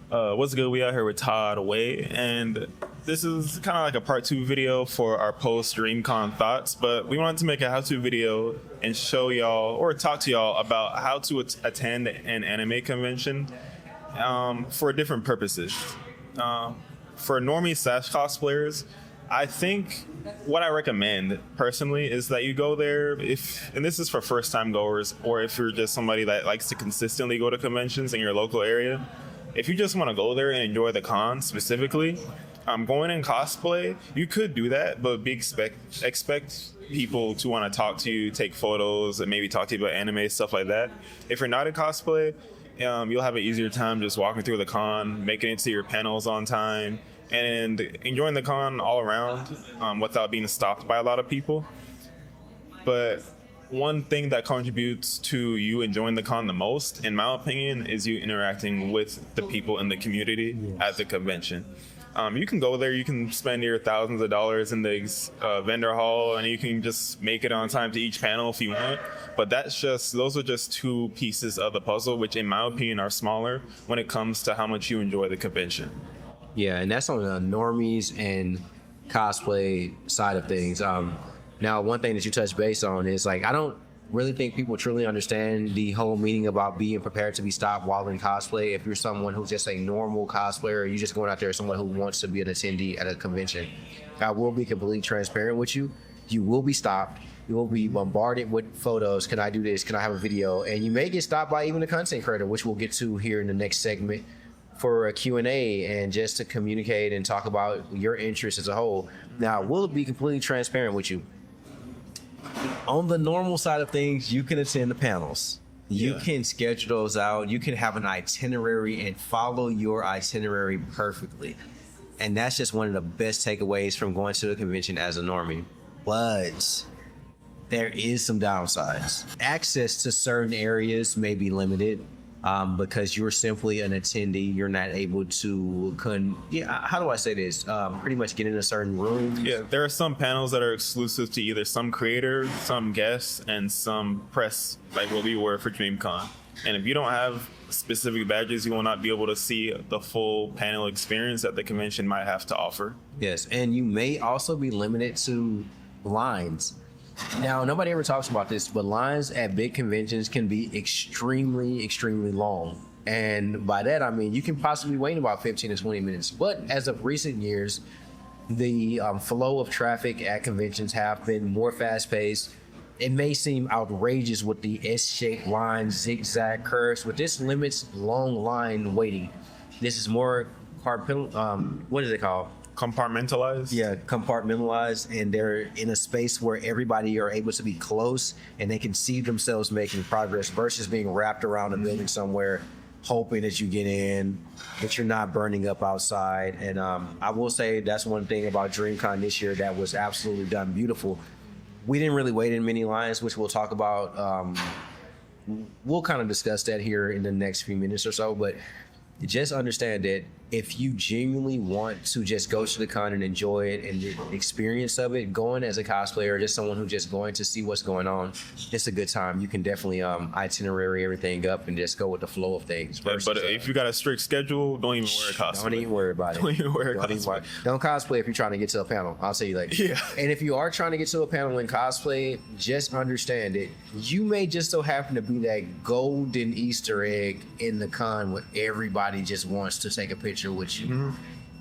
What's good? We out here with Todd Way, and this is kind of like a part 2 video for our post DreamCon thoughts. But we wanted to make a how-to video and show y'all or talk to y'all about how to attend an anime convention for different purposes. For normie slash cosplayers, I think what I recommend personally is that you go there and this is for first time goers, or if you're just somebody that likes to consistently go to conventions in your local area. If you just want to go there and enjoy the con specifically, going in cosplay, you could do that, but expect people to want to talk to you, take photos, and maybe talk to you about anime, stuff like that. If you're not in cosplay, you'll have an easier time just walking through the con, making it to your panels on time, and enjoying the con all around without being stopped by a lot of people. But one thing that contributes to you enjoying the con the most, in my opinion, is you interacting with the people in the community at the convention. You can go there, you can spend your thousands of dollars in the vendor hall, and you can just make it on time to each panel if you want. But those are just two pieces of the puzzle, which in my opinion are smaller when it comes to how much you enjoy the convention. Yeah, and that's on the normies and cosplay side of things. Now, one thing that you touched base on is I don't really think people truly understand the whole meaning about being prepared to be stopped while in cosplay. If you're someone who's just a normal cosplayer, or you're just going out there as someone who wants to be an attendee at a convention, I will be completely transparent with you. You will be stopped. You will be bombarded with photos. Can I do this? Can I have a video? And you may get stopped by even a content creator, which we'll get to here in the next segment, for a Q&A and just to communicate and talk about your interests as a whole. Now, we'll be completely transparent with you. On the normal side of things, you can attend the panels. You can schedule those out. You can have an itinerary and follow your itinerary perfectly. And that's just one of the best takeaways from going to the convention as a normie. But there is some downsides. Access to certain areas may be limited. Because you're simply an attendee, you're not able to, how do I say this? Pretty much get in a certain room. Yeah, there are some panels that are exclusive to either some creators, some guests, and some press, like what we were for DreamCon. And if you don't have specific badges, you will not be able to see the full panel experience that the convention might have to offer. Yes, and you may also be limited to lines. Now, nobody ever talks about this, but lines at big conventions can be extremely, extremely long. And by that, I mean, you can possibly wait about 15 to 20 minutes. But as of recent years, the flow of traffic at conventions have been more fast-paced. It may seem outrageous with the S-shaped lines, zigzag curves, but this limits long line waiting. This is more, what is it called? Compartmentalized? Yeah, compartmentalized, and they're in a space where everybody are able to be close and they can see themselves making progress versus being wrapped around a building somewhere, hoping that you get in, that you're not burning up outside. And I will say that's one thing about DreamCon this year that was absolutely done beautiful. We didn't really wait in many lines, which we'll talk about. We'll kind of discuss that here in the next few minutes or so, but just understand that if you genuinely want to just go to the con and enjoy it and the experience of it, going as a cosplayer or just someone who's just going to see what's going on, it's a good time. You can definitely itinerary everything up and just go with the flow of things. But if you got a strict schedule, don't even wear a cosplay. Don't even worry about it. Don't even wear a cosplay. Don't cosplay if you're trying to get to a panel. I'll tell you later. Yeah. And if you are trying to get to a panel in cosplay, just understand it. You may just so happen to be that golden Easter egg in the con where everybody just wants to take a picture with you. Mm-hmm.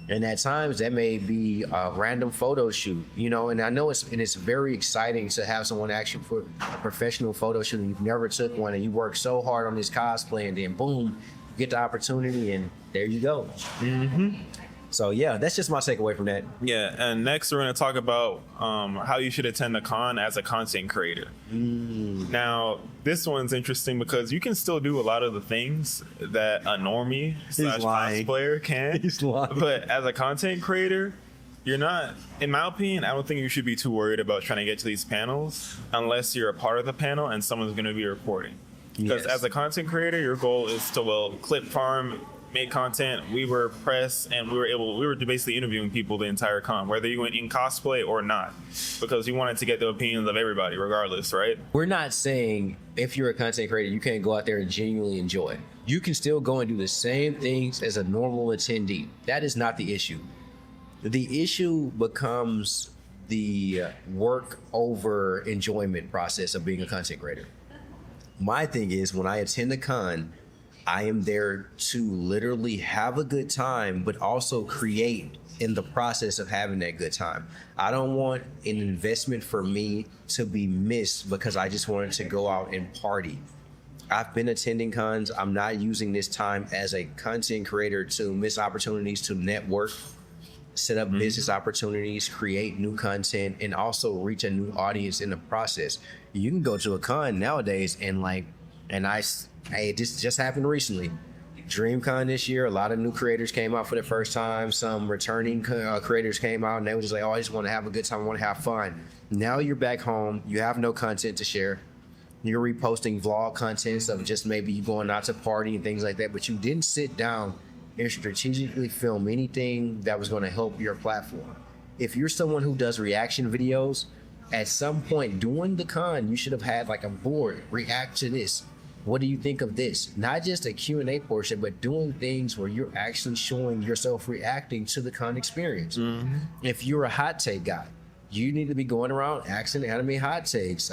And at times that may be a random photo shoot, and I know it's very exciting to have someone ask you for a professional photo shoot and you've never took one and you work so hard on this cosplay and then boom, you get the opportunity and there you go. Mm-hmm. So yeah, that's just my takeaway from that. Yeah, and next we're going to talk about how you should attend a con as a content creator. Now, this one's interesting because you can still do a lot of the things that a normie slash cosplayer can. He's lying. But as a content creator, you're not, in my opinion, I don't think you should be too worried about trying to get to these panels unless you're a part of the panel and someone's going to be recording. Because as a content creator, your goal is to, clip farm, make content. We were press and we were basically interviewing people the entire con, whether you went in cosplay or not, because you wanted to get the opinions of everybody regardless, right? We're not saying if you're a content creator, you can't go out there and genuinely enjoy it. You can still go and do the same things as a normal attendee. That is not the issue. The issue becomes the work over enjoyment process of being a content creator. My thing is, when I attend a con, I am there to literally have a good time, but also create in the process of having that good time. I don't want an investment for me to be missed because I just wanted to go out and party. I've been attending cons. I'm not using this time as a content creator to miss opportunities to network, set up business opportunities, create new content, and also reach a new audience in the process. You can go to a con nowadays and this just happened recently. DreamCon this year, a lot of new creators came out for the first time. Some returning creators came out and they were just like, oh, I just want to have a good time. I want to have fun. Now you're back home. You have no content to share. You're reposting vlog contents of just maybe you going out to party and things like that, but you didn't sit down and strategically film anything that was going to help your platform. If you're someone who does reaction videos, at some point during the con, you should have had like a board, react to this. What do you think of this? Not just a Q&A portion, but doing things where you're actually showing yourself reacting to the con experience. If you're a hot take guy, you need to be going around asking anime hot takes,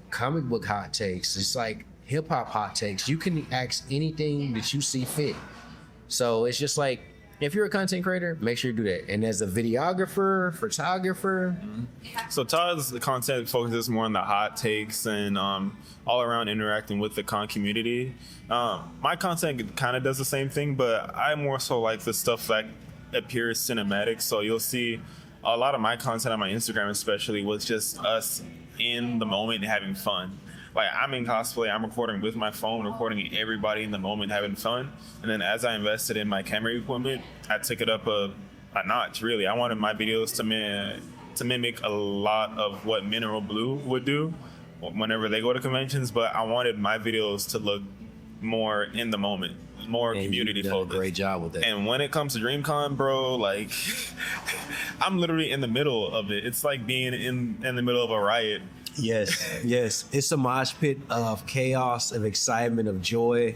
comic book hot takes. It's like hip hop hot takes. You can ask anything that you see fit. So it's just like, if you're a content creator, make sure you do that. And as a videographer, photographer. So Todd's content focuses more on the hot takes and all around interacting with the con community. My content kind of does the same thing, but I more so like the stuff that appears cinematic. So you'll see a lot of my content on my Instagram especially was just us in the moment and having fun. Like, I'm in cosplay, I'm recording with my phone, recording everybody in the moment having fun. And then as I invested in my camera equipment, I took it up a notch, really. I wanted my videos to mimic a lot of what Mineral Blue would do whenever they go to conventions, but I wanted my videos to look more in the moment, more community focused. You did a great job with that. And when it comes to DreamCon, bro, like, I'm literally in the middle of it. It's like being in the middle of a riot. Yes. It's a mosh pit of chaos, of excitement, of joy.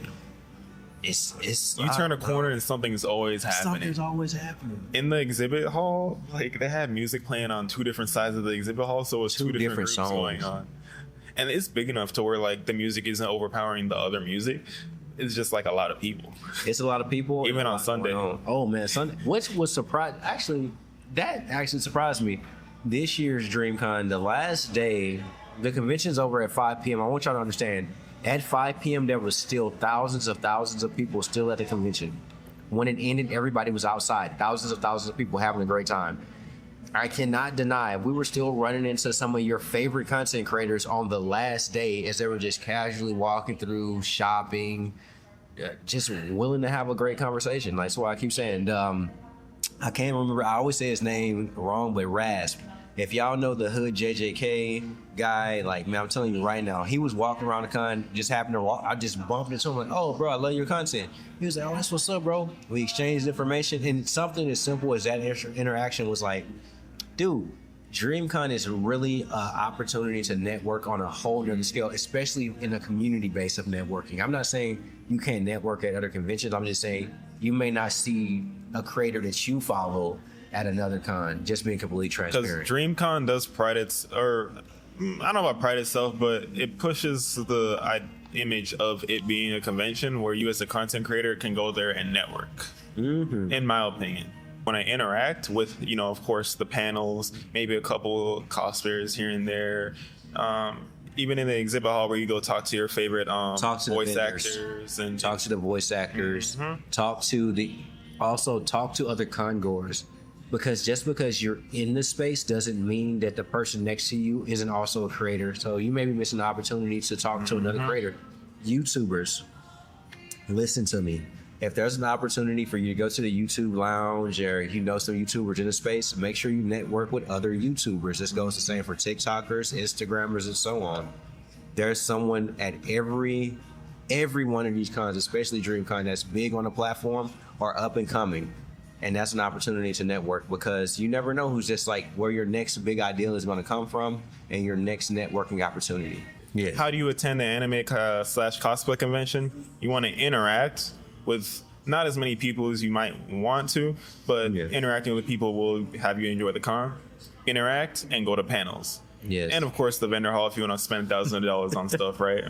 It's you turn a corner and something's always happening. Something's always happening. In the exhibit hall, like, they had music playing on two different sides of the exhibit hall, so it's two different groups songs going on. And it's big enough to where, like, the music isn't overpowering the other music. It's just like a lot of people. It's a lot of people. Even on Sunday. Oh man, Sunday. What was surprised? That actually surprised me. This year's DreamCon, the last day, the convention's over at 5 p.m. I want y'all to understand, at 5 p.m. there was still thousands of people still at the convention. When it ended, everybody was outside. Thousands of people having a great time. I cannot deny, we were still running into some of your favorite content creators on the last day as they were just casually walking through, shopping, just willing to have a great conversation. That's why I keep saying, I can't remember, I always say his name wrong, but Rasp. If y'all know the Hood JJK guy, like, man, I'm telling you right now, he was walking around the con, just happened to walk. I just bumped into him, like, oh, bro, I love your content. He was like, oh, that's what's up, bro. We exchanged information, and something as simple as that interaction was like, dude, DreamCon is really an opportunity to network on a whole nother scale, especially in a community base of networking. I'm not saying you can't network at other conventions. I'm just saying you may not see a creator that you follow at another con, just being completely transparent. Because DreamCon does pride I don't know about pride itself, but it pushes the image of it being a convention where you as a content creator can go there and network, in my opinion. When I interact with, of course, the panels, maybe a couple cosplayers here and there, even in the exhibit hall where you go talk to your favorite voice actors and talk to the voice actors, talk to other con-goers. Because just because you're in the space doesn't mean that the person next to you isn't also a creator. So you may be missing the opportunity to talk to another creator. YouTubers, listen to me. If there's an opportunity for you to go to the YouTube lounge or you know some YouTubers in the space, make sure you network with other YouTubers. This goes the same for TikTokers, Instagrammers, and so on. There's someone at every one of these cons, especially DreamCon, that's big on the platform or up and coming. And that's an opportunity to network because you never know who's just like where your next big idea is going to come from and your next networking opportunity. Yeah. How do you attend the anime slash cosplay convention? You want to interact with not as many people as you might want to, but interacting with people will have you enjoy the con, interact, and go to panels. Yes. And of course, the vendor hall if you want to spend thousands of dollars on stuff, right?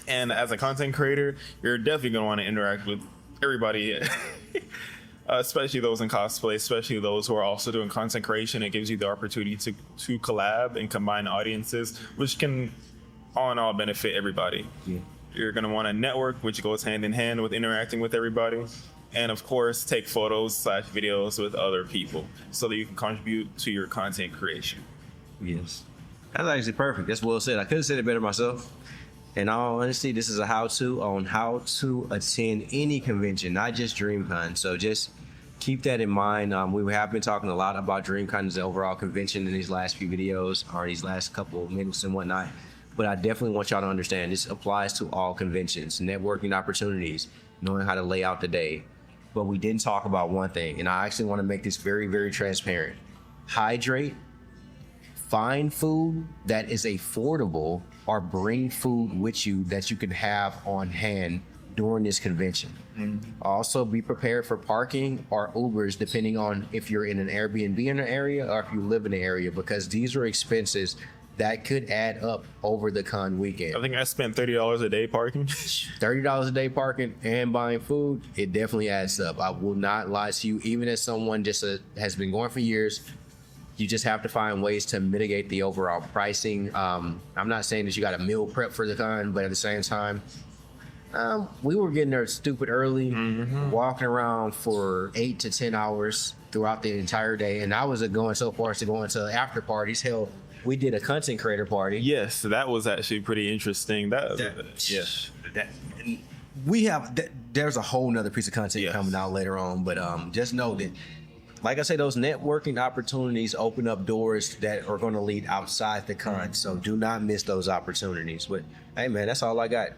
And as a content creator, you're definitely going to want to interact with everybody, especially those in cosplay, especially those who are also doing content creation. It gives you the opportunity to collab and combine audiences, which can all in all benefit everybody. Yeah. You're going to want to network, which goes hand in hand with interacting with everybody. And of course, take photos / videos with other people so that you can contribute to your content creation. Yes. That's actually perfect. That's well said. I couldn't have said it better myself. In all honesty, this is a how-to on how to attend any convention, not just DreamCon. So just keep that in mind. We have been talking a lot about DreamCon as the overall convention in these last few videos or these last couple of minutes and whatnot. But I definitely want y'all to understand this applies to all conventions, networking opportunities, knowing how to lay out the day. But we didn't talk about one thing, and I actually want to make this very, very transparent. Hydrate, find food that is affordable, or bring food with you that you can have on hand during this convention. Also be prepared for parking or Ubers depending on if you're in an Airbnb in an area or if you live in the area, because these are expenses that could add up over the con weekend. I think I spent $30 a day parking. $30 a day parking and buying food, it definitely adds up. I will not lie to you, even as someone just has been going for years, you just have to find ways to mitigate the overall pricing. I'm not saying that you got to meal prep for the con, but at the same time, we were getting there stupid early, walking around for 8 to 10 hours throughout the entire day. And I was going so far as to go into after parties. Hell, we did a content creator party. Yes, that was actually pretty interesting. There's a whole nother piece of content coming out later on, but just know that, like I say, those networking opportunities open up doors that are going to lead outside the con. So do not miss those opportunities. But hey, man, that's all I got.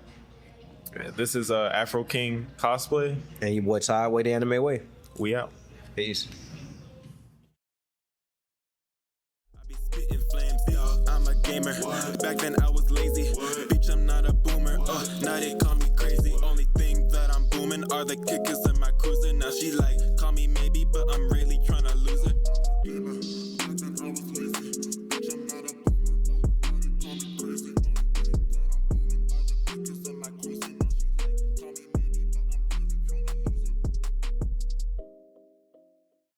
This is Afro King Cosplay. And your boy Ty, Way the Anime Way. We out. Peace. Spitting flames, y'all. I'm a gamer. Back then I was lazy. Bitch, I'm not a boomer. Now they call me crazy. Only thing that I'm booming are the kickers